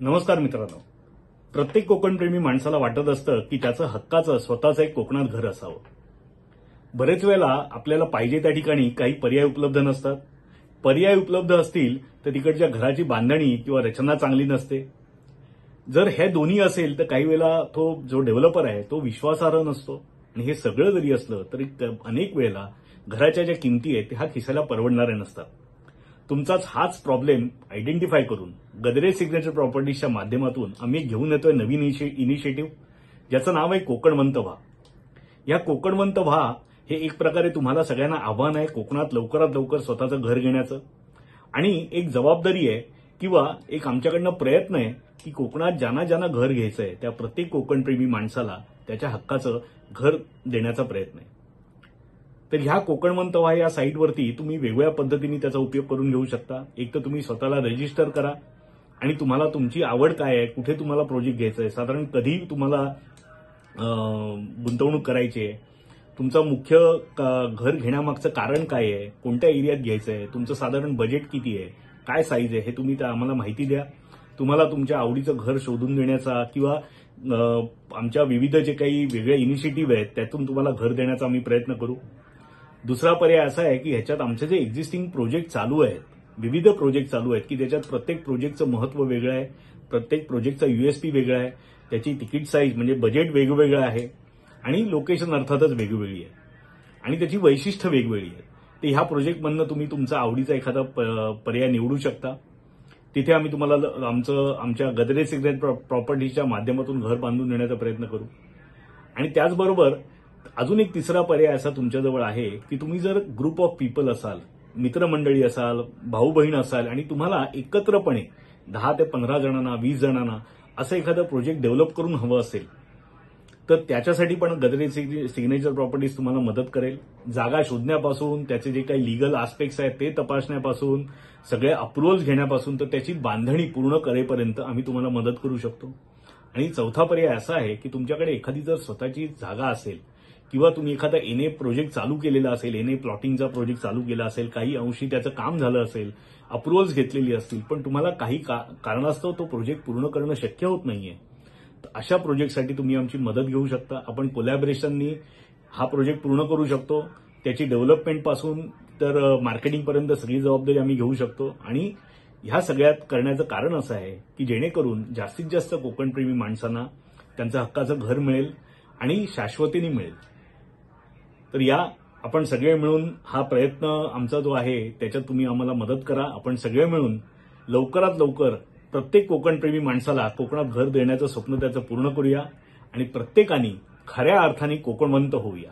नमस्कार मित्रांनो. प्रत्येक कोकणप्रेमी माणसाला वाटत असतं की त्याचं हक्काचं स्वतःचं एक कोकणात घर असावं. बरेच वेळेला आपल्याला पाहिजे त्या ठिकाणी काही पर्याय उपलब्ध नसतात. पर्याय उपलब्ध असतील तर तिकडच्या घराची बांधणी किंवा रचना चांगली नसते. जर हे दोन्ही असेल तर काही वेळेला तो जो डेव्हलपर आहे तो विश्वासार्ह नसतो. आणि हे सगळं जरी असलं तरी अनेक वेळेला घराच्या ज्या किमती आहेत त्या खिशाला परवडणाऱ्या नसतात. तुमचाच हाच प्रॉब्लेम आयडेंटिफाय करून गदरे सिग्नेचर प्रॉपर्टीजच्या माध्यमातून आम्ही घेऊन येतोय नवीन इनिशिएटिव्ह, ज्याचं नाव आहे कोकणवंत व्हा. या कोकणवंत व्हा हे एक प्रकारे तुम्हाला सगळ्यांना आव्हान आहे कोकणात लवकरात लवकर स्वतःचं घर घेण्याचं. आणि एक जबाबदारी आहे किंवा एक आमच्याकडनं प्रयत्न आहे की कोकणात ज्यांना ज्यांना घर घ्यायचंय त्या प्रत्येक कोकणप्रेमी माणसाला त्याच्या हक्काचं घर देण्याचा प्रयत्न आहे. तर ह्या कोकणवंत व्हा या साईटवरती तुम्ही वेगवेगळ्या पद्धतीने त्याचा उपयोग करून घेऊ शकता. एक तर तुम्ही स्वतःला रजिस्टर करा आणि तुम्हाला तुमची आवड काय आहे, कुठे तुम्हाला प्रोजेक्ट घ्यायचा आहे, साधारण कधी तुम्हाला गुंतवणूक करायची आहे, तुमचं मुख्य घर घेण्यामागचं कारण काय आहे, कोणत्या एरियात घ्यायचं आहे, तुमचं साधारण बजेट किती आहे, काय साईज आहे, हे तुम्ही आम्हाला माहिती द्या. तुम्हाला तुमच्या आवडीचं घर शोधून देण्याचा किंवा आमच्या विविध जे काही वेगळे इनिशिएटिव्ह आहेत त्यातून तुम्हाला घर देण्याचा आम्ही प्रयत्न करू. दुसरा पर्याय असा आहे की ह्याच्यात आमचे जे एक्झिस्टिंग प्रोजेक्ट चालू आहेत, विविध प्रोजेक्ट चालू आहेत की त्याच्यात प्रत्येक प्रोजेक्टचं महत्त्व वेगळं आहे, प्रत्येक प्रोजेक्टचा यूएसपी वेगळा आहे, त्याची तिकीट साईज म्हणजे बजेट वेगवेगळं आहे आणि लोकेशन अर्थातच वेगवेगळी आहे आणि त्याची वैशिष्ट्य वेगवेगळी आहे. तर ह्या प्रोजेक्टमधनं तुम्ही तुमचा आवडीचा एखादा पर्याय निवडू शकता. तिथे आम्ही तुम्हाला आमच्या गदरे सिग्नेचर प्रॉपर्टीच्या माध्यमातून घर बांधून देण्याचा प्रयत्न करू. आणि त्याचबरोबर अजून एक तिसरा पर्याय असा तुमच्याजवळ आहे की तुम्ही जर ग्रुप ऑफ पीपल असाल, मित्रमंडळी असाल, भाऊ बहीण असाल आणि तुम्हाला एकत्रपणे 10 ते 15 जणांना 20 जणांना असं एखादं प्रोजेक्ट डेव्हलप करून हवं असेल तर त्याच्यासाठी पण गदरे सिग्नेचर प्रॉपर्टीज तुम्हाला मदत करेल. जागा शोधण्यापासून त्याचे जे काही लिगल आस्पेक्ट्स आहेत ते तपासण्यापासून सगळे अप्रुव्हल्स घेण्यापासून तर त्याची बांधणी पूर्ण करेपर्यंत आम्ही तुम्हाला मदत करू शकतो. आणि चौथा पर्याय असा आहे की तुमच्याकडे एखादी जर स्वतःची जागा असेल किंवा तुम्ही एखादा एनए प्रोजेक्ट चालू केलेला असेल, एनए प्लॉटिंगचा प्रोजेक्ट चालू केला असेल, काही अंशी त्याचं काम झालं असेल, अप्रुव्हल्स घेतलेली असतील, पण तुम्हाला काही कारणास्तव तो प्रोजेक्ट पूर्ण करणं शक्य होत नाहीये, तर अशा प्रोजेक्टसाठी तुम्ही आमची मदत घेऊ शकता. आपण कोलॅबोरेशननी हा प्रोजेक्ट पूर्ण करू शकतो. त्याची डेव्हलपमेंटपासून तर मार्केटिंगपर्यंत सगळी जबाबदारी आम्ही घेऊ शकतो. आणि ह्या सगळ्यात करण्याचं कारण असं आहे की जेणेकरून जास्तीत जास्त कोकणप्रेमी माणसांना त्यांचं हक्काचं घर मिळेल आणि शाश्वतीने मिळेल. तर या आपण सगळे मिळून हा प्रयत्न आमचा जो आहे त्याच्यात तुम्ही आम्हाला मदत करा. आपण सगळे मिळून लवकरात लवकर प्रत्येक कोकणप्रेमी माणसाला कोकणात घर देण्याचं स्वप्न त्याचं पूर्ण करूया आणि प्रत्येकाने खऱ्या अर्थाने कोकणवंत होऊया.